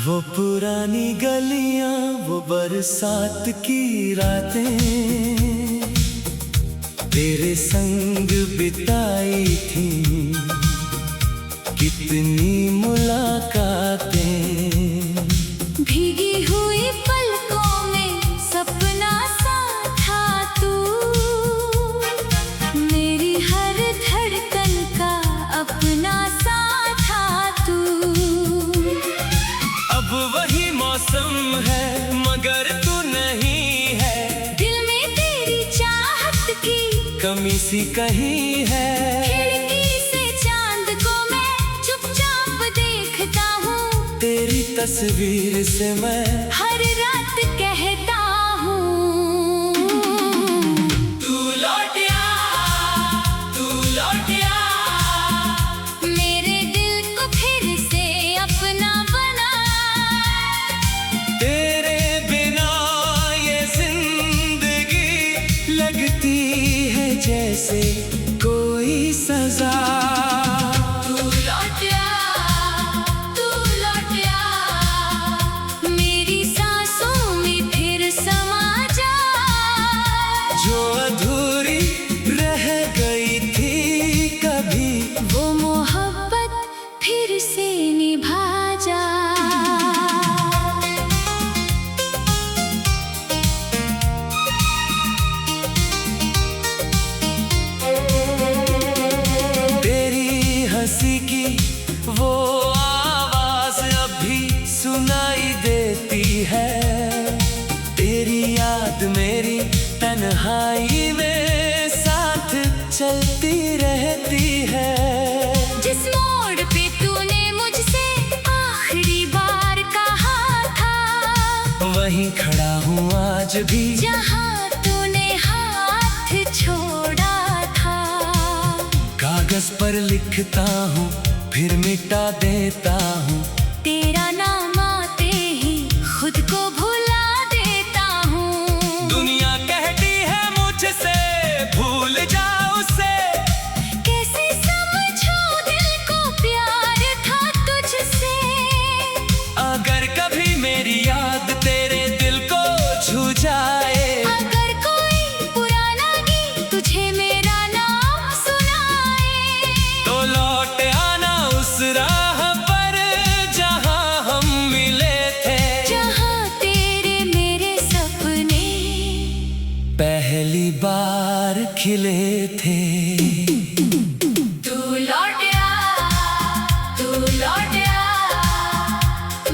वो पुरानी गलियां, वो बरसात की रातें, तेरे संग बिताई थी कितनी मुलाकातें। भीगी हुई पलकों में सपना सा था तू, मेरी हर धड़कन का अपना सा था तू। अब वही मौसम है मगर तू नहीं है, दिल में तेरी चाहत की कमी सी कहीं है। खिड़की से चांद को मैं चुपचाप देखता हूँ, तेरी तस्वीर से मैं हर रात कहता हूँ, तू लौटिया, तू लौटिया। मेरे दिल को फिर से अपना बना। तेरे बिना ये जिंदगी लगती है जैसे कोई सजा। तू लौटिया, तू लौटिया, मेरी सांसों में फिर समा जा। जो अधूरी रह गई थी कभी, वो मोहब्बत फिर से निभा जा। तेरी हंसी की वो आवाज अभी सुनाई देती है, तेरी याद मेरी तन्हाई में साथ चलती रहती है। जिस मोड़ पे तूने मुझसे आखिरी बार कहा था, वहीं खड़ा हूँ आज भी, जहाँ तूने हाथ छोड़ा था। कागज पर लिखता हूँ फिर मिटा देता हूँ, तेरा नाम आते ही खुद को भुला देता हूँ। दुनिया कहती है मुझसे भूल जाओ उसे, कैसे समझो दिल को प्यार था तुझसे। अगर कभी मेरी याद तेरे दिल को छू जाए, अगर कोई पुराना गीत तुझे मेरा नाम सुनाए, तो लौट आना उस राह पर जहाँ हम मिले थे, जहाँ तेरे मेरे सपने पहली बार खिले थे। तू लौटिया, तू लौटिया,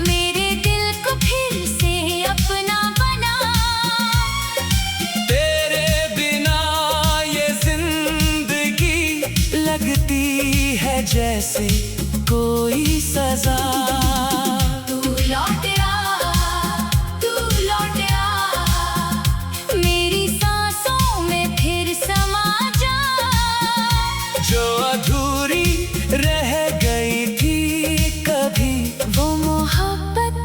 मेरे दिल को फिर से अपना बना। तेरे बिना ये जिंदगी लगती है जैसे कोई सजा। तू लौटिया, तू लौटिया, मेरी सांसों में फिर समा जा। जो अधूरी रह गई थी कभी, वो मोहब्बत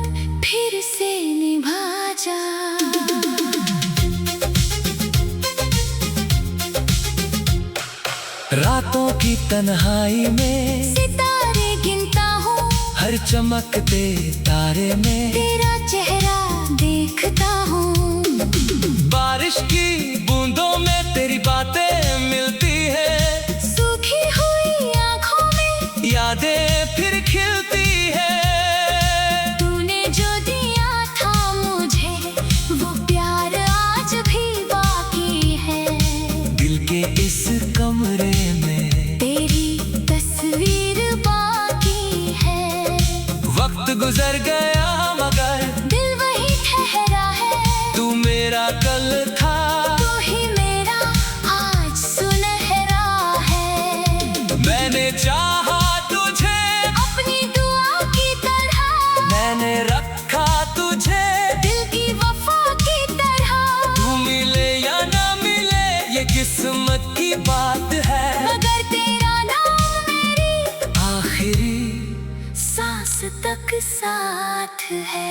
फिर से निभा जा। रातों की तन्हाई में सितारे गिनता हूँ, हर चमकते तारे में तेरा चेहरा देखता हूँ। बारिश की बूंदों में तेरी बातें मिलती है, सूखी हुई आँखों में यादें फिर खिलती है। तूने जो दिया था मुझे, वो प्यार आज भी बाकी है। दिल के इस कमरे में तेरी तस्वीर बाकी है। वक्त गुजर गया मगर दिल वही ठहरा है, तू मेरा कल था, तू ही मेरा आज सुनहरा है। मैंने चाहा तुझे अपनी दुआ की तरह, मैंने रखा तुझे दिल की वफा की तरह। तू मिले या ना मिले ये किस्मत की बात है, मगर तेरा नाम मेरी आखिरी सांस तक साथ है।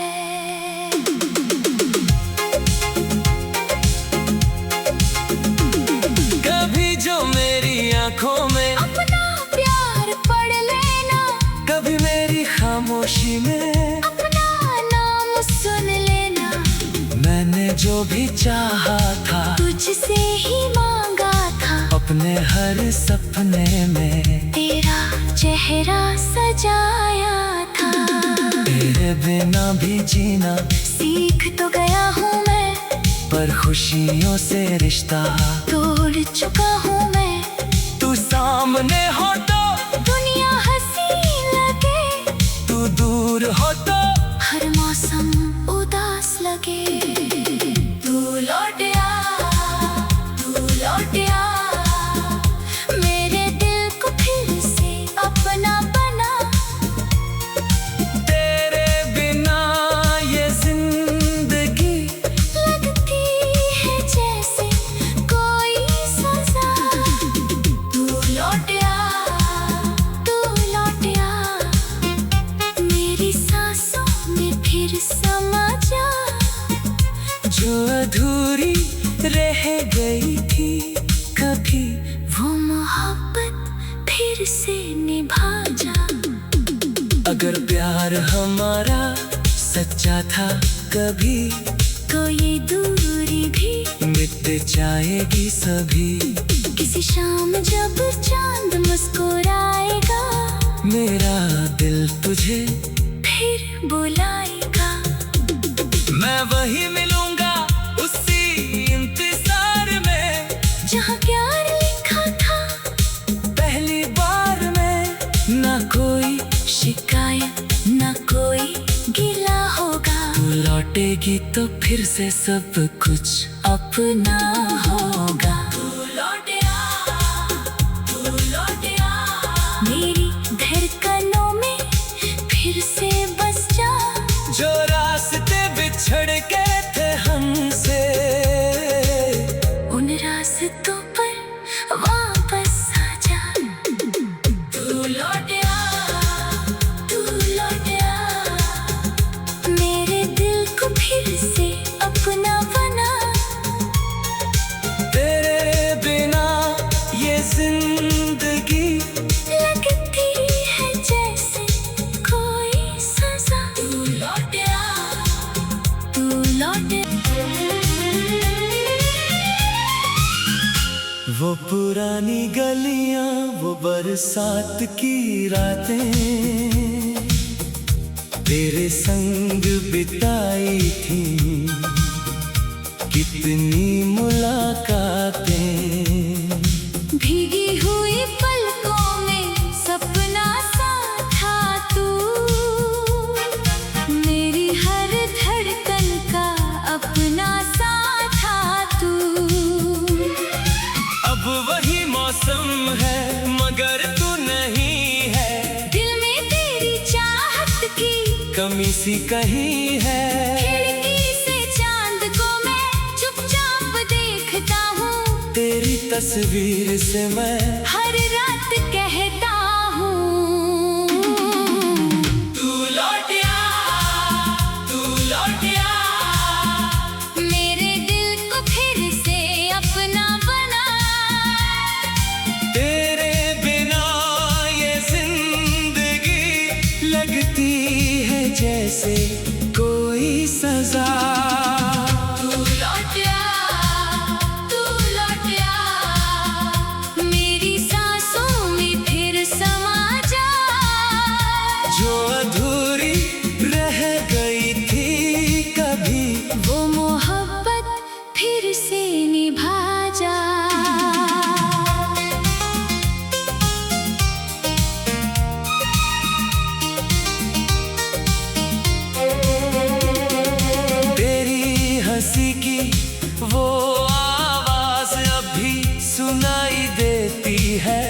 कभी जो मेरी आंखों में अपना प्यार पढ़ लेना, खामोशी में अपना नाम सुन लेना। मैंने जो भी चाहा था तुझसे ही मांगा था। अपने हर सपने में तेरा चेहरा सजाया था। तेरे बिना भी जीना सीख तो गया हूँ मैं, पर खुशियों से रिश्ता तोड़ चुका हूँ मैं। तू सामने हो तो दुनिया हंसी लगे, तू दूर हो तो हर मौसम उदास लगे। तू लौट आ, तू लौट आ, मेरे दिल को फिर से अपना बना। तेरे बिना ये जिंदगी लगती है जैसे कोई सजा। तू लौट आ, तू लौट आ, मेरी सांसों में फिर समा जा। जो अधूरी रह गई थी कभी, वो मोहब्बत फिर से निभा जा। अगर प्यार हमारा सच्चा था कभी, तो ये दूरी भी मिट जाएगी सभी। किसी शाम जब चांद मुस्कुराएगा, मेरा दिल तुझे फिर बुलाएगा। मैं वही मिलूंगा उसी इंतजार में, जहाँ प्यार लिखा था पहली बार में। ना कोई शिकायत, ना कोई गिला होगा। तू लौटेगी तो फिर से सब कुछ अपना होगा। तू लौट आ, तू लौट आ, मेरी धड़कनों में फिर से बस जा। जो रास्ते बिछड़ गए थे हमसे, उन रास्तों पर वापस आ जा। तू लौट आ, तू लौट आ, मेरे दिल को फिर से अपना बना। तेरे बिना ये जिंदगी लगती है जैसे कोई सजा। तू लौट आ, तू लौट आ। वो पुरानी गलियां, वो बरसात की रातें, तेरे संग बिताई थी कितनी मुलाकातें। भीगी हुई पलकों में सपना सा था तू, मेरी हर धड़कन का अपना सा था तू। अब वही मौसम है मगर तू नहीं है, दिल में तेरी चाहत की कमी सी कहीं है। खिड़की से चांद को मैं चुपचाप देखता हूँ, तेरी तस्वीर से मैं हर रात कहता हूँ। तू लौट आ, तू लौट आ, मेरे दिल को फिर से अपना बना। तेरे बिना ये जिंदगी लगती है जैसे कोई सजा। तू लौट आ, तू लौट आ, मेरी सांसों में फिर समा जा। जो अधूरी रह गई थी कभी, वो मोहब्बत फिर से निभा जा। तेरी हंसी की वो आवाज अभी सुनाई देती है।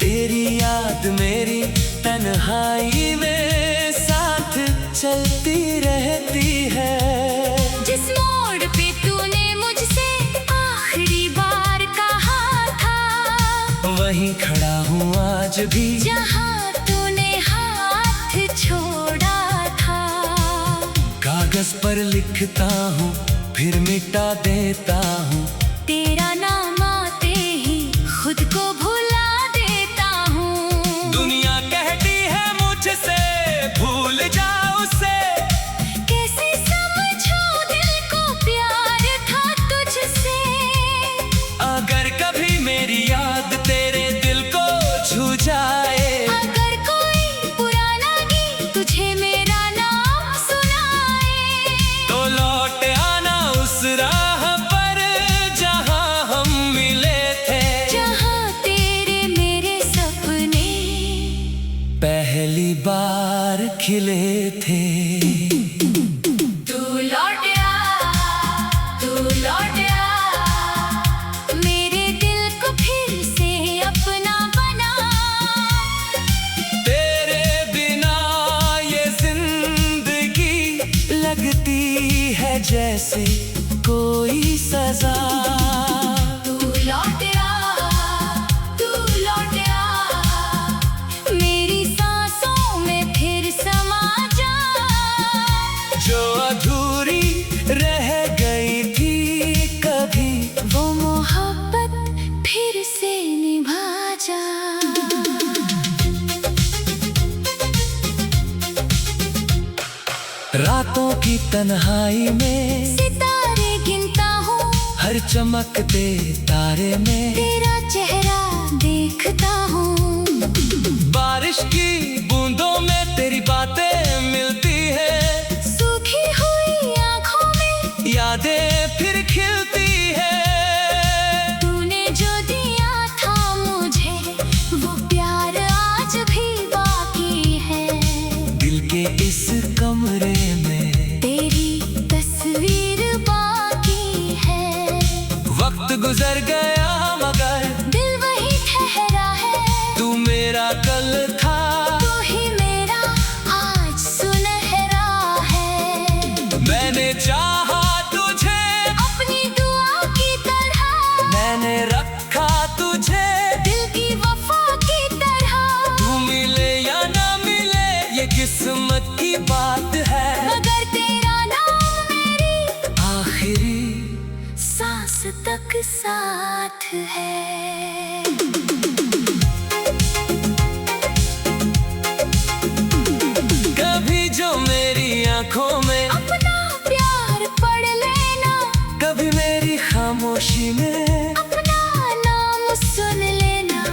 तेरी याद मेरी तन्हाई में साथ चलती रहती है। जिस मोड़ पे तूने मुझसे आखिरी बार कहा था, वहीं खड़ा हूँ आज भी, जहाँ तूने हाथ छोड़ा था। कागज पर लिखता हूँ फिर मिटा देता हूँ, तेरा नाम आते ही खुद को भुला देता हूँ। दुनिया कहती है मुझसे पहली बार खिले थे। तू लौट आ, तू लौट आ, मेरे दिल को फिर से अपना बना। तेरे बिना ये जिंदगी लगती है जैसे कोई सजा। तू लौट आ, तू लौट आ, मेरी सांसों में फिर समा जा। जो अधूरी रह गई थी कभी, वो मोहब्बत फिर से निभा जा। रातों की तन्हाई में सितारे गिनता हूँ, हर चमकते तारे में तेरा चेहरा देखता हूँ। बारिश की बूंदों में तेरी बातें मिलती है। सूखी हुई आँखों में यादें फिर खिलती है। तूने जो दिया था मुझे, वो प्यार आज भी बाकी है। दिल के इस कमरे में तेरी तस्वीर बाकी है। वक्त गुजर गया मगर दिल वही ठहरा है। तू मेरा कल था, तू ही मेरा आज सुनहरा है। मैंने चाहा तुझे अपनी दुआ की तरह, मैंने रखा तुझे दिल की वफा की तरह। तू मिले या ना मिले ये किस्मत की बात है। मगर तेरा नाम मेरी आखिरी सांस तक साथ है। कभी जो मेरी आंखों में अपना प्यार पढ़ लेना, कभी मेरी खामोशी में अपना नाम सुन लेना।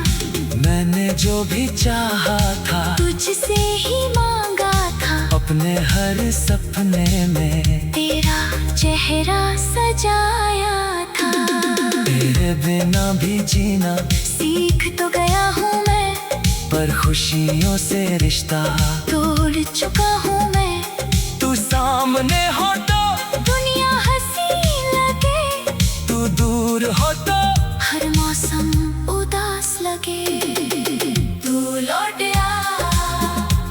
मैंने जो भी चाहा था तुझसे ही मांगा था, अपने हर सपने में तेरा चेहरा सजाया था। तेरे बिना भी जीना सीख तो गया हूँ मैं, पर खुशियों से रिश्ता तोड़ चुका हूँ मैं। तू सामने हो तो दुनिया हंसी लगे, तू दूर हो तो हर मौसम उदास लगे। तू लौट आ,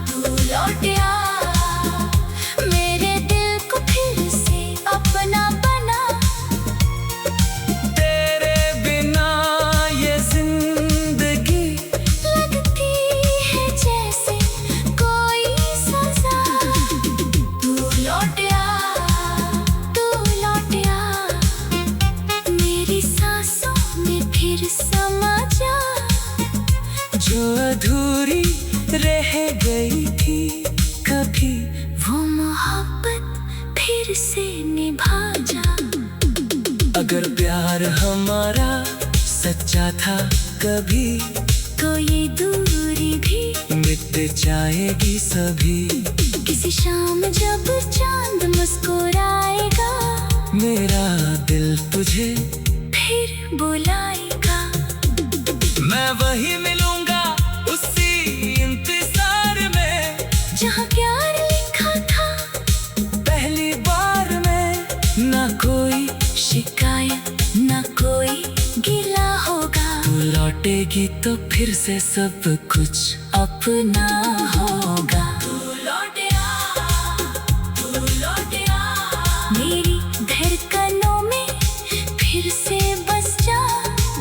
तू लौट आ, मेरे दिल को फिर से अपना बना। तेरे बिना ये जिंदगी लगती है जैसे कोई सजा। तू लौट आ, तू लौट आ, मेरी सांसों में फिर समा जा। जो अधूरी रह गई थी कभी, वो मोहब्बत फिर से निभा जा। अगर प्यार हमारा सच्चा था कभी, तो ये दूरी भी मिट जाएगी सभी। किसी शाम जब चांद मुस्कुराएगा, मेरा दिल तुझे फिर बुलाएगा। मैं वही मिलूंगा उसी इंतजार में, जहाँ प्यार लिखा था पहली बार में। ना कोई शिकायत, ना कोई गिला होगा। तू लौटेगी तो फिर से सब कुछ अपना होगा। तू लौट आ, तू लौट आ, मेरी धड़कनों में फिर से बस जा।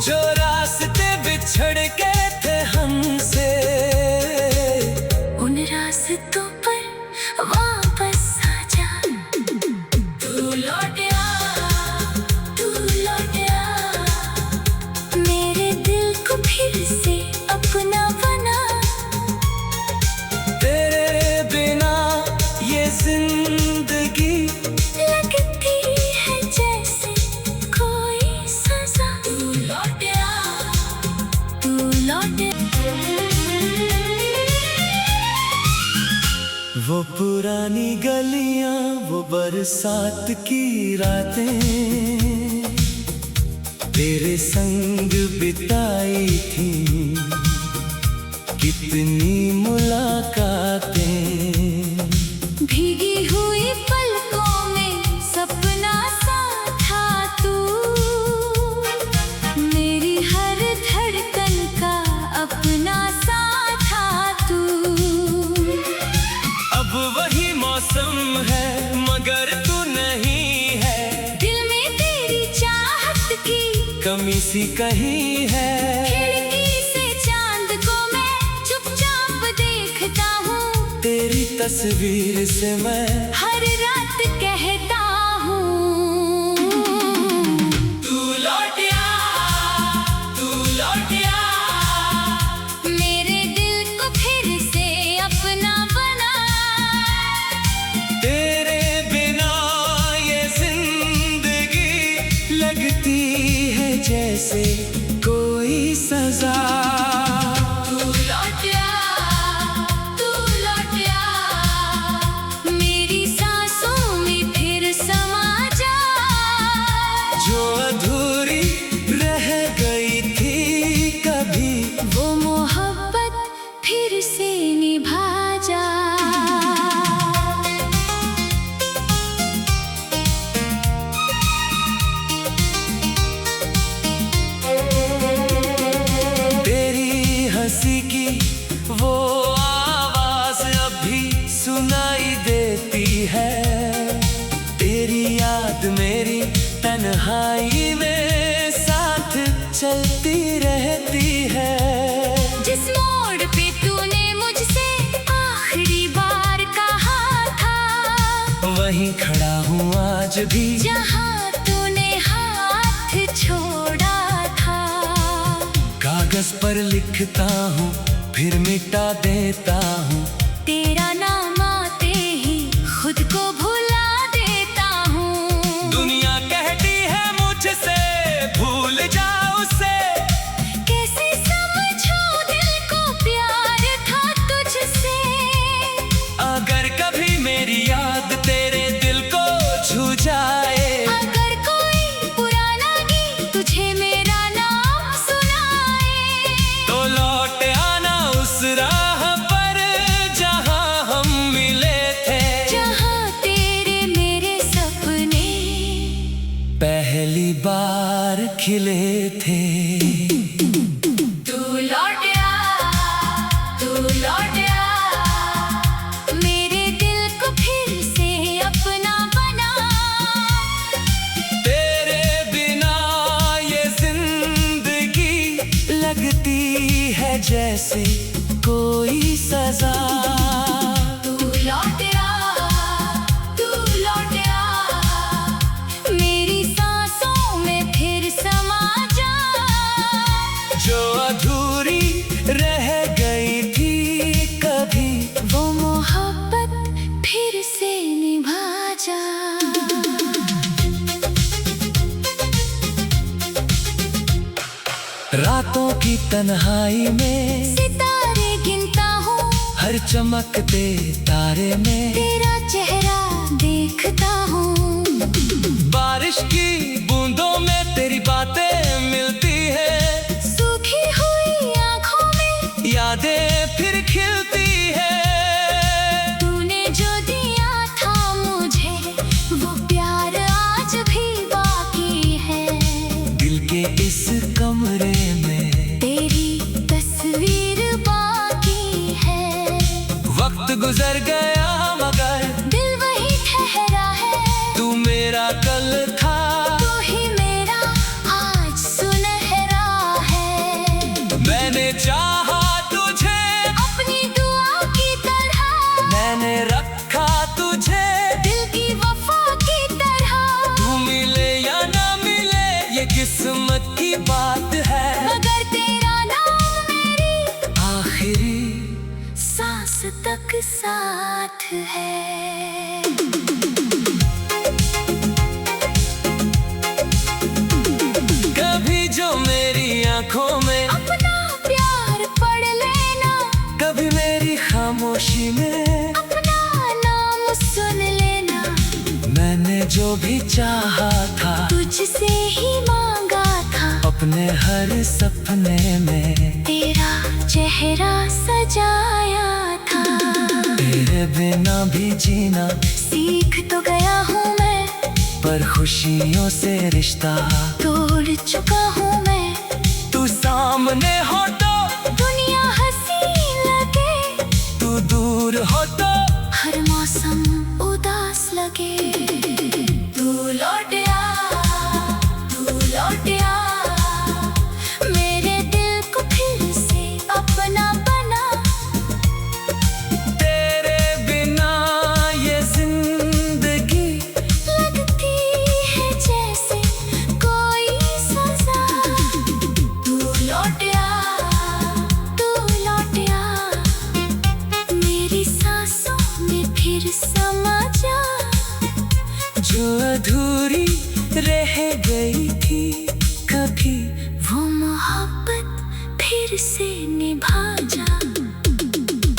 जो रास्ते बिछड़ गए थे हमसे, उन रास्तों पर वापस आ जा। तू लौट आ, तू लौट आ, मेरे दिल को फिर से अपना बना। तेरे बिना ये जिंदगी लगती है जैसे कोई सजा। तू लौट आ, तू लौट आ। वो पुरानी गलियां, वो बरसात की रातें, तेरे संग बिताई थी कितनी मुलाकात। सी कहीं है। खिड़की से चांद को मैं चुपचाप देखता हूँ, तेरी तस्वीर से मैं हर रात कहता हूँ, तू लौटिया, तू लौटिया। मेरे दिल को फिर से अपना बना। तेरे बिना ये जिंदगी लगती है जैसे कोई सजा। तू लौटिया, तू लौटिया, मेरी सांसों में फिर समा जा। जो अधूरी रह गई थी कभी, वो मोहब्बत फिर से निभा जा। तेरी हंसी की वो आवाज अभी सुनाई देती है। तेरी याद मेरी तन्हाई में साथ चलती रहती है। जिस मोड़ पे तूने मुझसे आखिरी बार कहा था, वहीं खड़ा हूँ आज भी, जहाँ तूने हाथ छोड़ा था। कागज पर लिखता हूँ फिर मिटा देता हूँ। तेरा नाम आते ही खुद को भुला देता हूँ। दुनिया कहती है मुझसे भूल जाओ उसे, कैसे समझो दिल को प्यार था तुझसे। अगर कभी मेरी याद तेरे दिल को छू जाए, अगर कोई पुराना गीत तुझे मेरा नाम सुनाए, तो लौट आना उस राह पर जहाँ हम मिले थे। जहाँ तेरे मेरे सपने पहली बार खिले थे। तू लौटिया, तू लौटिया, मेरे दिल को फिर से अपना बना। तेरे बिना ये जिंदगी लगती है जैसे कोई सजा। तू लौटिया, तू लौटिया, मेरी सांसों में फिर समा जा। जो अधूरी रह गई थी कभी, वो मोहब्बत फिर से निभा जा। रातों की तन्हाई में सितारे गिनता हूँ, हर चमकते तारे में तेरा चेहरा देखता हूँ। बारिश की बूंदों में तेरी बातें मिलती है। सूखी हुई आँखों में यादें फिर खिलती है। तूने जो दिया था मुझे, वो प्यार आज भी बाकी है। दिल के इस कमरे में तेरी तस्वीर बाकी है। वक्त गुजर गया मगर दिल वही ठहरा है। तू मेरा कल था, तू ही मेरा आज सुनहरा है। मैंने चाहा तुझे अपनी दुआ की तरह, मैंने रखा तुझे दिल की वफा की तरह। तू मिले या ना मिले ये किस्मत की बात है। मगर तेरा नाम मेरी आखिरी सांस तक साथ है। कभी जो मेरी आंखों में अपना प्यार पढ़ लेना, कभी मेरी खामोशी में अपना नाम सुन लेना। मैंने जो भी चाहा था तुझसे ही मांगा था, अपने हर सपने में तेरा चेहरा सजाया था। तेरे बिना भी जीना सीख तो गया हूँ मैं, पर खुशियों से रिश्ता तोड़ चुका हूँ मैं। तू सामने हो तो दुनिया हंसी लगे, तू दूर हो तो हर मौसम उदास लगे। तू लौटिया, तू लौटिया,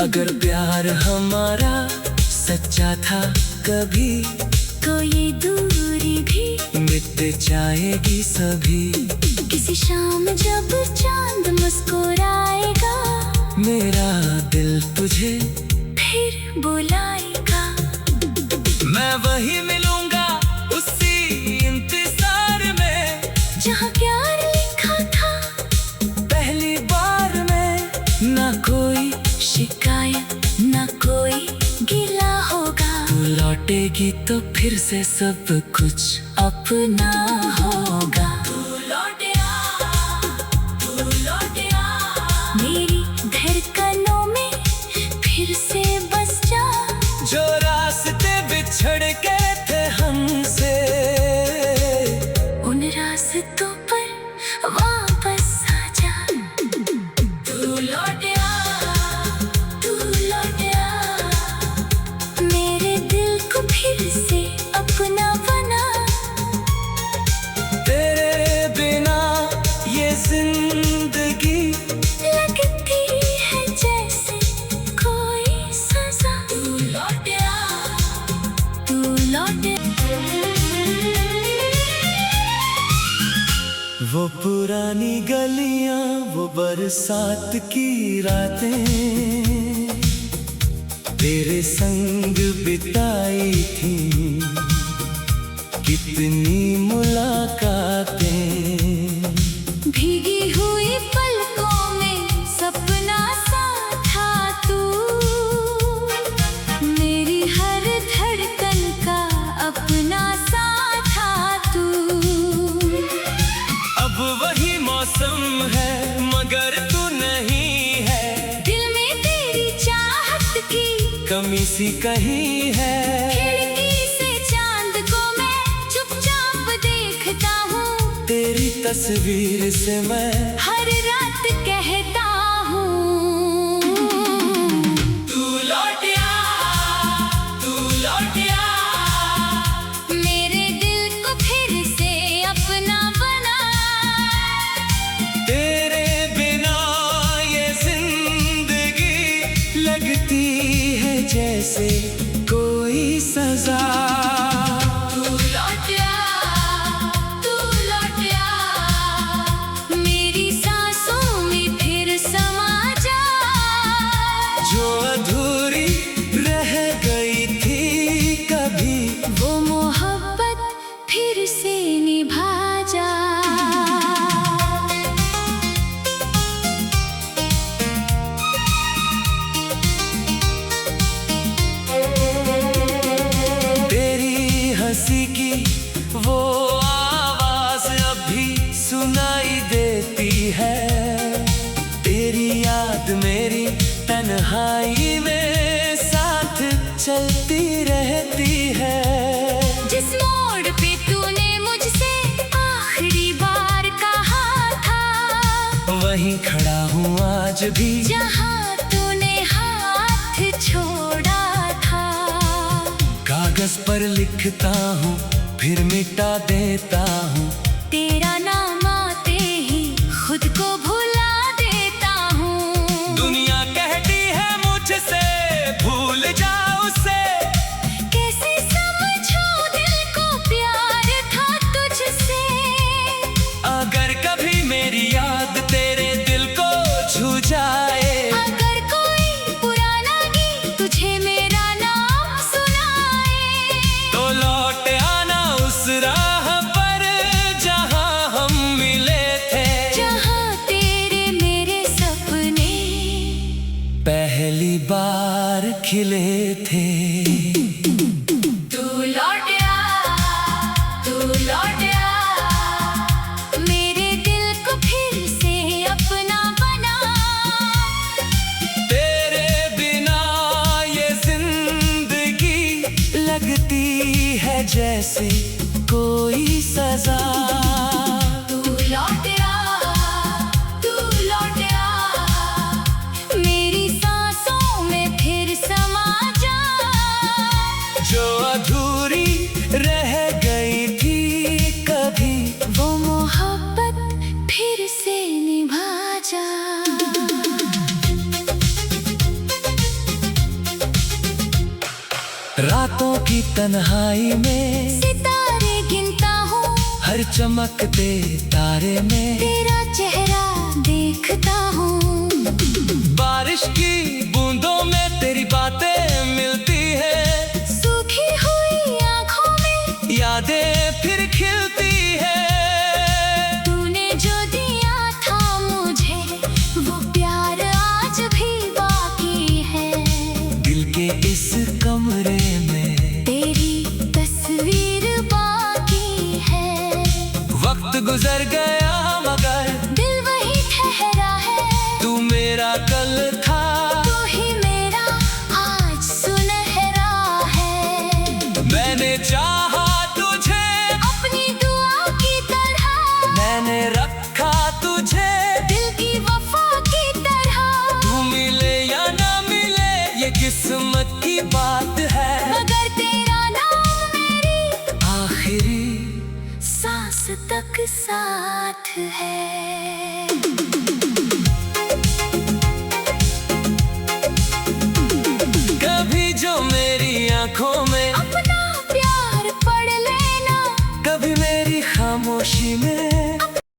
अगर प्यार हमारा सच्चा था कभी तो ये दूरी भी मिट जाएगी सभी। किसी शाम जब चांद मुस्कुराएगा मेरा दिल तुझे फिर बुलाएगा। मैं वही मिलूंगा उसी इंतजार में जहाँ प्यार लिखा था पहली बार में। ना कोई शिकायत ना कोई गिला होगा। तू लौटेगी तो फिर से सब कुछ अपना होगा। तू लौट आ मेरी धड़कनों में फिर से बस जा। जो रास्ते बिछड़ गए थे हमसे उन रास्तों पर वापस आ जा। तू लौट आ मेरे दिल को फिर से अपना बना। तेरे बिना ये जिंदगी लगती है जैसे कोई सजा। तू लौट वो पुरानी गलियां वो बरसात की रातें तेरे संग बिताई थी कितनी मुलाकातें। भीगी हुई पलकों में सपना सा था तू। मेरी हर धड़कन का अपना सा था तू। अब वही मौसम है मगर तू नहीं है। दिल में तेरी चाहत की कमी सी कहीं है। खिड़की से चांद को मैं चुपचाप देखता हूँ। तेरी तस्वीर से मैं हर रात कहता हूँ। तू लौट आ मेरे दिल को फिर से अपना बना। तेरे बिना ये जिंदगी लगती है जैसे कोई सजा। तू लौट आ मेरी सांसों में फिर समा जा। जो अधूरी रह गई थी कभी वो मोहब्बत फिर से निभा जा। तेरी हंसी की वो आवाज अभी सुनाई देती है। तेरी याद मेरी तन्हाई में साथ चलती रहती है। जिस मोड़ पे तूने मुझसे आखिरी बार कहा था वहीं खड़ा हूँ आज भी जहाँ तूने हाथ छोड़ा था। कागज पर लिखता हूँ फिर मिटा देता हूँ। तेरा नाम आते ही खुद को भुला देता हूँ। दुनिया कहती है मुझसे भूल जा उसे। कैसे समझो दिल को प्यार था तुझसे। अगर कभी मेरी याद तेरे दिल को छू जाए अगर कोई पुराना गीत तुझे मेरा नाम सुनाए तो लौट आना उस राह पर जहाँ हम मिले थे। जहाँ तेरे मेरे सपने पहली बार खिले थे। तू लौट आ मेरे दिल को फिर से अपना बना। तेरे बिना ये जिंदगी लगती है जैसे कोई सजा। तू लौट आ मेरी सांसों में फिर समा जा। जो अधूरी रह गई थी कभी वो मोहब्बत फिर से निभा जा। रातों की तन्हाई में सितारे गिनता हूँ, हर चमकते तारे में तेरा चेहरा देखता हूँ। बारिश की बूंदों में तेरी बातें मिलती है, सूखी हुई आँखों में यादें फिर खिलती है। तूने जो दिया था मुझे, वो प्यार आज भी बाकी है। दिल के इस कमरे में तेरी तस्वीर बाकी है। वक्त गुजर गया मगर दिल वही ठहरा है, तू मेरा कल था, तू ही मेरा आज सुनहरा है। मैंने चाहा तुझे अपनी दुआ की तरह, मैंने रखा तुझे दिल की वफा की तरह। तू मिले या ना मिले ये किस्मत की बात है, मगर तेरा नाम मेरी आखिरी सांस तक साथ है।